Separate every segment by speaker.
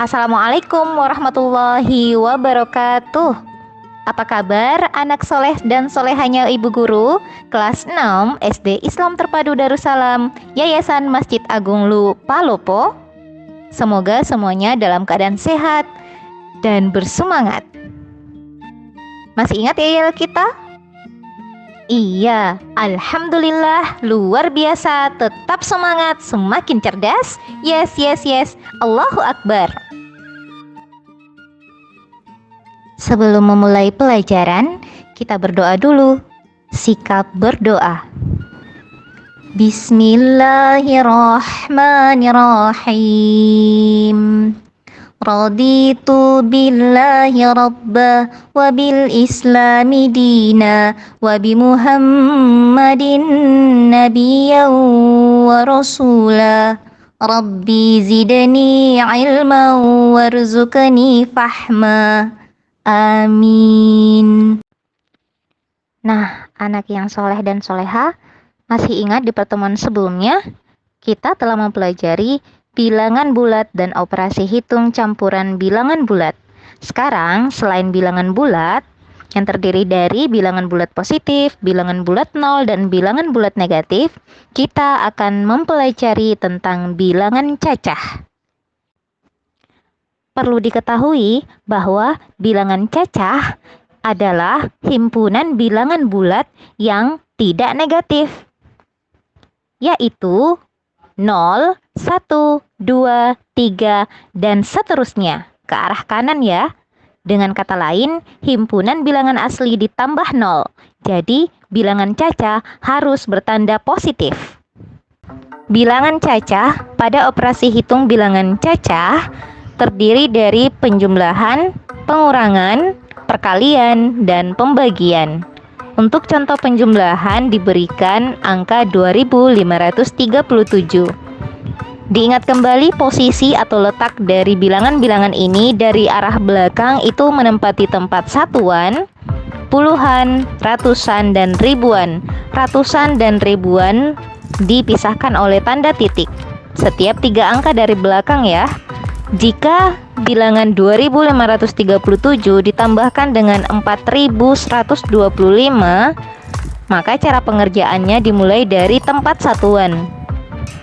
Speaker 1: Assalamualaikum warahmatullahi wabarakatuh. Apa kabar anak soleh dan solehanya Ibu Guru kelas 6 SD Islam Terpadu Darussalam Yayasan Masjid Agung Lu Palopo? Semoga semuanya dalam keadaan sehat dan bersemangat. Masih ingat ya yel kita? Iya, alhamdulillah, luar biasa, tetap semangat, semakin cerdas. Yes, Allahu Akbar. Sebelum memulai pelajaran, kita berdoa dulu. Sikap berdoa. Bismillahirrahmanirrahim. Raditu billahi rabba wa bil islami dina wa bi muhammadin nabiyyan wa rasula. Rabbi zidni ilman warzuqni fahma. Amin. Nah, anak yang soleh dan soleha, masih ingat di pertemuan sebelumnya kita telah mempelajari bilangan bulat dan operasi hitung campuran bilangan bulat. Sekarang, selain bilangan bulat yang terdiri dari bilangan bulat positif, bilangan bulat nol, dan bilangan bulat negatif, kita akan mempelajari tentang bilangan cacah. Perlu diketahui bahwa bilangan cacah adalah himpunan bilangan bulat yang tidak negatif, yaitu 0, 1, 2, 3, dan seterusnya ke arah kanan ya. Dengan kata lain, himpunan bilangan asli ditambah 0. Jadi, bilangan cacah harus bertanda positif. Bilangan cacah pada operasi hitung bilangan cacah terdiri dari penjumlahan, pengurangan, perkalian, dan pembagian. Untuk contoh penjumlahan diberikan angka 2537. Diingat kembali posisi atau letak dari bilangan-bilangan ini dari arah belakang itu menempati tempat satuan, puluhan, ratusan, dan ribuan. Ratusan dan ribuan dipisahkan oleh tanda titik. Setiap 3 angka dari belakang ya. Jika bilangan 2537 ditambahkan dengan 4125, maka cara pengerjaannya dimulai dari tempat satuan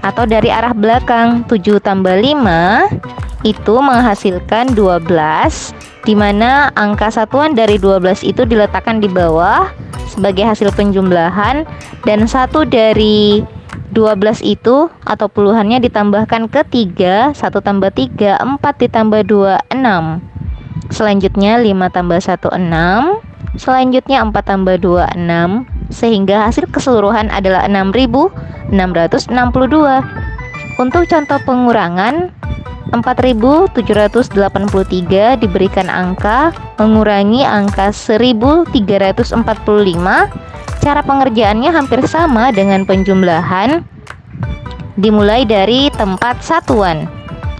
Speaker 1: atau dari arah belakang. 7 tambah 5 itu menghasilkan 12, di mana angka satuan dari 12 itu diletakkan di bawah sebagai hasil penjumlahan, dan 1 dari 12 itu atau puluhannya ditambahkan ke 3, 1 tambah 3, 4 ditambah 2, 6. Selanjutnya 5 tambah 1, 6. Selanjutnya 4 tambah 2, 6. Sehingga hasil keseluruhan adalah 6.662. Untuk contoh pengurangan, 4.783 diberikan angka mengurangi angka 1.345. Cara pengerjaannya hampir sama dengan penjumlahan. Dimulai dari tempat satuan.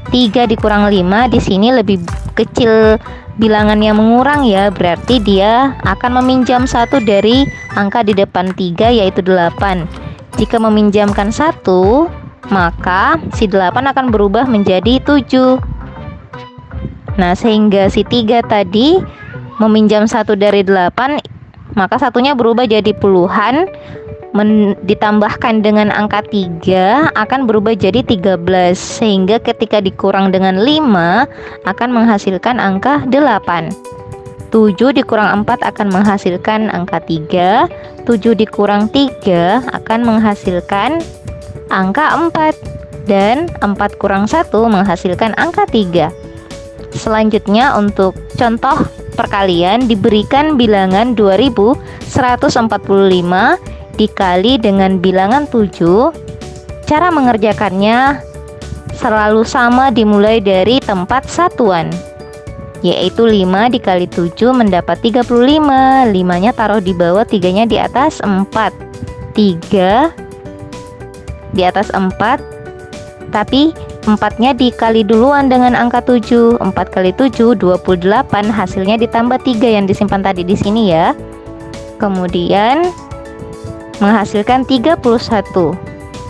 Speaker 1: 3 dikurang 5 di sini lebih kecil bilangan yang mengurang ya, berarti dia akan meminjam 1 dari angka di depan 3 yaitu 8. Jika meminjamkan 1, maka si 8 akan berubah menjadi 7. Nah, sehingga si 3 tadi meminjam 1 dari 8, maka satunya berubah jadi puluhan, ditambahkan dengan angka 3 akan berubah jadi 13, sehingga ketika dikurang dengan 5 akan menghasilkan angka 8. 7 dikurang 4 akan menghasilkan angka 3. 7 dikurang 3 akan menghasilkan angka 4, dan 4 kurang 1 menghasilkan angka 3. Selanjutnya untuk contoh perkalian diberikan bilangan 2145 dikali dengan bilangan 7. Cara mengerjakannya selalu sama, dimulai dari tempat satuan, yaitu 5 dikali 7 mendapat 35. 5-nya taruh di bawah, 3-nya di atas, 4. 3 di atas 4, tapi 4-nya dikali duluan dengan angka 7. 4 kali 7, 28. Hasilnya ditambah 3 yang disimpan tadi di sini ya. Kemudian menghasilkan 31.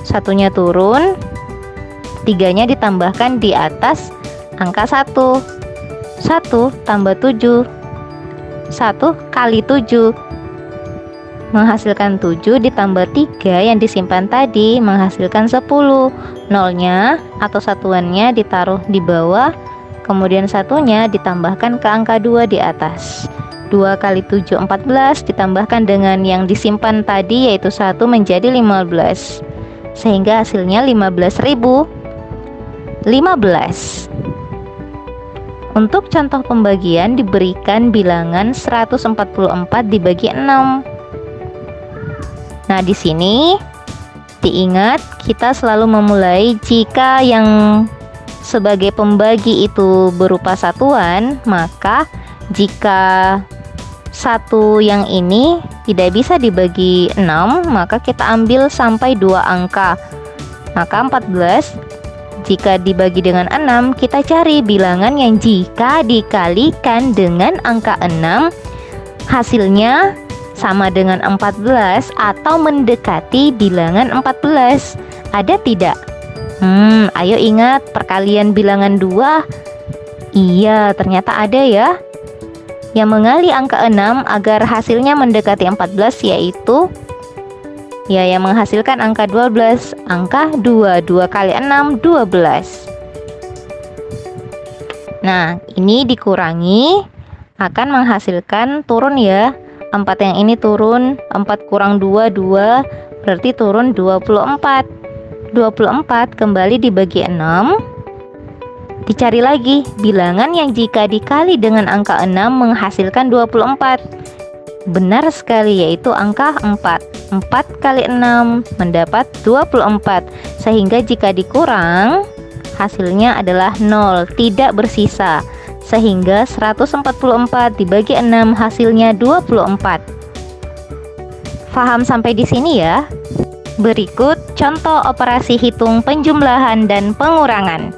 Speaker 1: Satunya turun, 3-nya ditambahkan di atas angka 1. 1 tambah 7. 1 kali 7 menghasilkan 7 ditambah 3 yang disimpan tadi menghasilkan 10. Nolnya atau satuannya ditaruh di bawah, kemudian satunya ditambahkan ke angka 2 di atas. 2 kali 7 14 ditambahkan dengan yang disimpan tadi yaitu 1 menjadi 15. Sehingga hasilnya 15.015. Untuk contoh pembagian diberikan bilangan 144 dibagi 6. Nah, di sini diingat kita selalu memulai jika yang sebagai pembagi itu berupa satuan, maka jika satu yang ini tidak bisa dibagi 6, maka kita ambil sampai 2 angka. Maka 14 jika dibagi dengan 6, kita cari bilangan yang jika dikalikan dengan angka 6 hasilnya sama dengan 14 atau mendekati bilangan 14. Ada tidak? Ayo ingat perkalian bilangan 2. Iya, ternyata ada ya. Yang mengali angka 6 agar hasilnya mendekati 14 yaitu yang menghasilkan angka 12. Angka 2. 2 kali 6 12. Nah, ini dikurangi akan menghasilkan turun ya. 4 yang ini turun, 4 kurang 2, 2, berarti turun 24. 24 kembali dibagi 6. Dicari lagi bilangan yang jika dikali dengan angka 6 menghasilkan 24. Benar sekali, yaitu angka 4. 4 kali 6 mendapat 24. Sehingga jika dikurang, hasilnya adalah 0, tidak bersisa. Sehingga 144 dibagi 6 hasilnya 24. Paham sampai di sini ya? Berikut contoh operasi hitung penjumlahan dan pengurangan.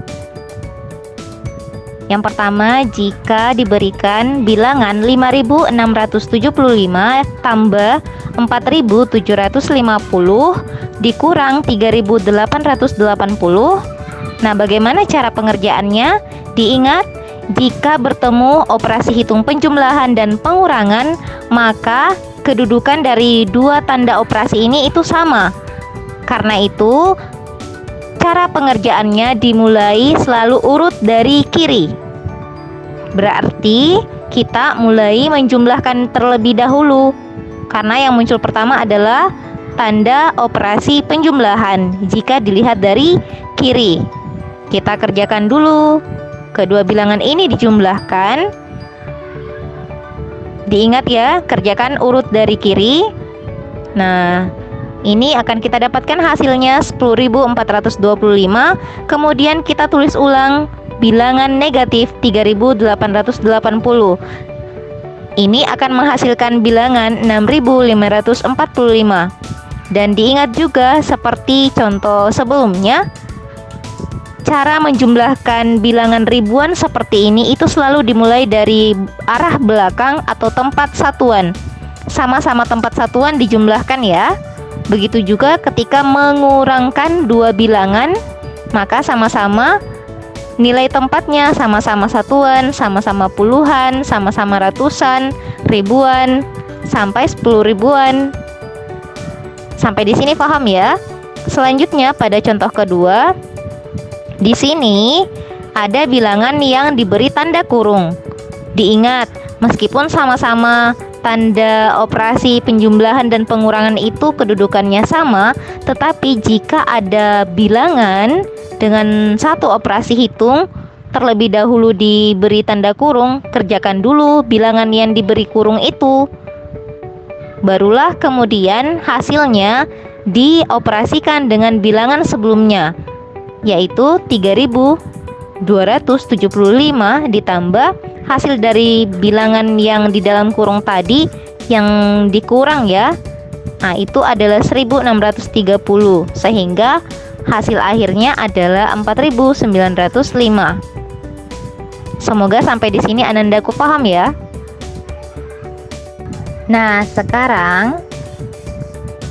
Speaker 1: Yang pertama, jika diberikan bilangan 5.675 tambah 4.750 dikurang 3.880. Nah, bagaimana cara pengerjaannya? Diingat, jika bertemu operasi hitung penjumlahan dan pengurangan, maka kedudukan dari dua tanda operasi ini itu sama. Karena itu, cara pengerjaannya dimulai selalu urut dari kiri. Berarti kita mulai menjumlahkan terlebih dahulu. Karena yang muncul pertama adalah tanda operasi penjumlahan jika dilihat dari kiri. Kita kerjakan dulu. Kedua bilangan ini dijumlahkan. Diingat ya, kerjakan urut dari kiri. Nah, ini akan kita dapatkan hasilnya 10.425. Kemudian kita tulis ulang bilangan negatif 3.880. Ini akan menghasilkan bilangan 6.545. Dan diingat juga seperti contoh sebelumnya, cara menjumlahkan bilangan ribuan seperti ini itu selalu dimulai dari arah belakang atau tempat satuan. Sama-sama tempat satuan dijumlahkan ya. Begitu juga ketika mengurangkan dua bilangan, maka sama-sama nilai tempatnya sama-sama satuan, sama-sama puluhan, sama-sama ratusan, ribuan, sampai 10 ribuan. Sampai di sini paham ya? Selanjutnya pada contoh kedua, di sini ada bilangan yang diberi tanda kurung. Diingat, meskipun sama-sama tanda operasi penjumlahan dan pengurangan itu kedudukannya sama, tetapi jika ada bilangan dengan satu operasi hitung, terlebih dahulu diberi tanda kurung, kerjakan dulu bilangan yang diberi kurung itu. Barulah kemudian hasilnya dioperasikan dengan bilangan sebelumnya, yaitu 3.275 ditambah hasil dari bilangan yang di dalam kurung tadi yang dikurang ya. Nah, itu adalah 1.630, sehingga hasil akhirnya adalah 4.905. Semoga sampai di sini Anandaku paham ya. Nah, sekarang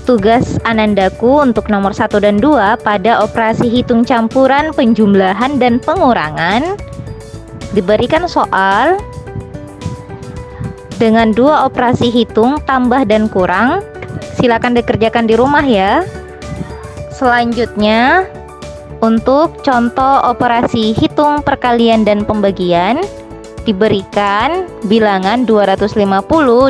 Speaker 1: tugas Anandaku untuk nomor 1 dan 2 pada operasi hitung campuran, penjumlahan, dan pengurangan Diberikan soal dengan dua operasi hitung, tambah dan kurang. Silakan dikerjakan di rumah ya. Selanjutnya, untuk contoh operasi hitung perkalian dan pembagian, diberikan bilangan 250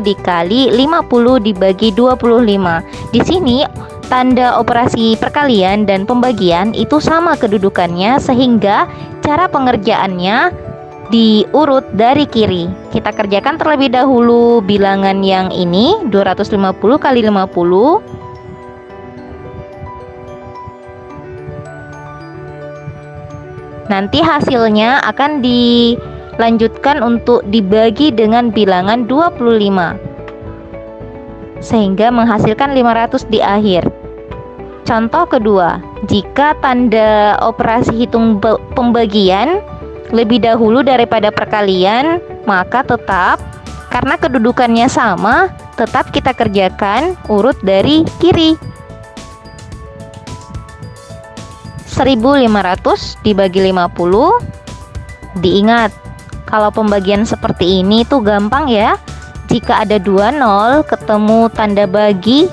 Speaker 1: dikali 50 dibagi 25. Di sini tanda operasi perkalian dan pembagian itu sama kedudukannya, sehingga cara pengerjaannya diurut dari kiri. Kita kerjakan terlebih dahulu bilangan yang ini, 250 kali 50. Nanti hasilnya akan dilanjutkan untuk dibagi dengan bilangan 25, sehingga menghasilkan 500 di akhir. Contoh kedua, jika tanda operasi hitung pembagian lebih dahulu daripada perkalian, maka tetap, karena kedudukannya sama, tetap kita kerjakan urut dari kiri. 1500 dibagi 50. Diingat, kalau pembagian seperti ini tuh gampang ya. Jika ada 2 nol, ketemu tanda bagi,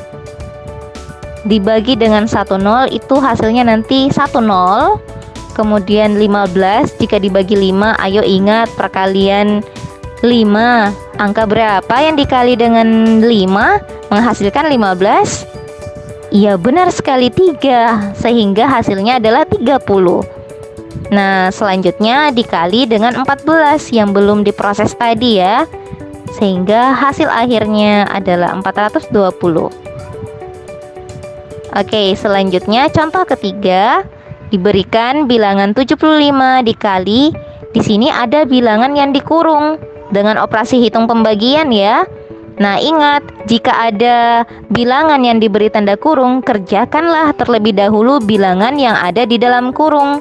Speaker 1: dibagi dengan 1 nol, itu hasilnya nanti 1 nol. Kemudian 15 jika dibagi 5, ayo ingat perkalian 5. Angka berapa yang dikali dengan 5 menghasilkan 15? Iya, benar sekali, 3, sehingga hasilnya adalah 30. Nah, selanjutnya dikali dengan 14 yang belum diproses tadi ya, sehingga hasil akhirnya adalah 420. Oke, selanjutnya contoh ketiga, diberikan bilangan 75 dikali, di sini ada bilangan yang dikurung dengan operasi hitung pembagian ya. Nah, ingat, jika ada bilangan yang diberi tanda kurung, kerjakanlah terlebih dahulu bilangan yang ada di dalam kurung.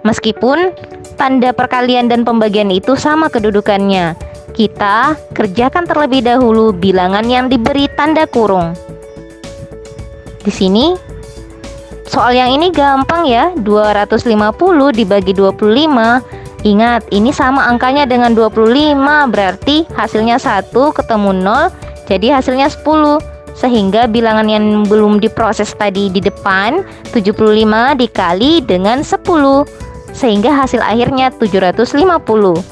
Speaker 1: Meskipun tanda perkalian dan pembagian itu sama kedudukannya, kita kerjakan terlebih dahulu bilangan yang diberi tanda kurung. Di sini soal yang ini gampang ya, 250 dibagi 25. Ingat, ini sama angkanya dengan 25, berarti hasilnya 1 ketemu 0, jadi hasilnya 10. Sehingga bilangan yang belum diproses tadi di depan, 75 dikali dengan 10, sehingga hasil akhirnya 750.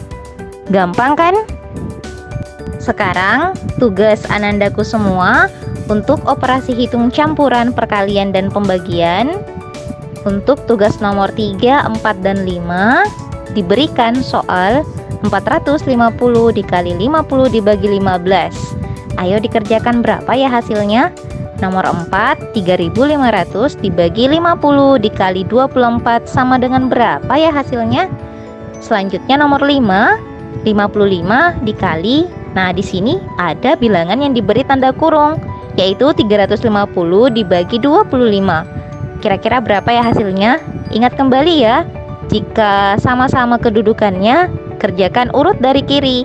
Speaker 1: Gampang kan? Sekarang tugas anandaku semua untuk operasi hitung campuran perkalian dan pembagian. Untuk tugas nomor 3, 4, dan 5 diberikan soal 450 dikali 50 dibagi 15. Ayo dikerjakan berapa ya hasilnya? Nomor 4, 3500 dibagi 50 dikali 24 sama dengan berapa ya hasilnya? Selanjutnya nomor 5, 55 dikali, nah di sini ada bilangan yang diberi tanda kurung, yaitu 350 dibagi 25. Kira-kira berapa ya hasilnya? Ingat kembali ya, jika sama-sama kedudukannya, kerjakan urut dari kiri.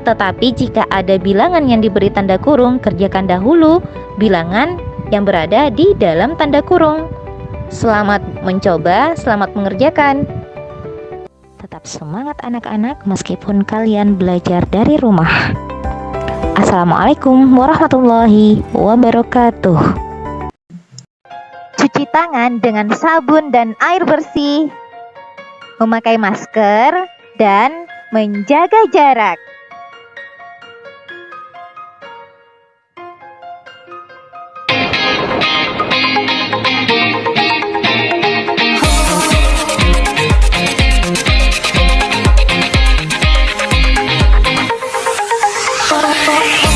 Speaker 1: Tetapi jika ada bilangan yang diberi tanda kurung, kerjakan dahulu bilangan yang berada di dalam tanda kurung. Selamat mencoba, selamat mengerjakan. Tetap semangat anak-anak meskipun kalian belajar dari rumah. Assalamualaikum warahmatullahi wabarakatuh. Cuci tangan dengan sabun dan air bersih, memakai masker, dan menjaga jarak. Oh, oh, oh.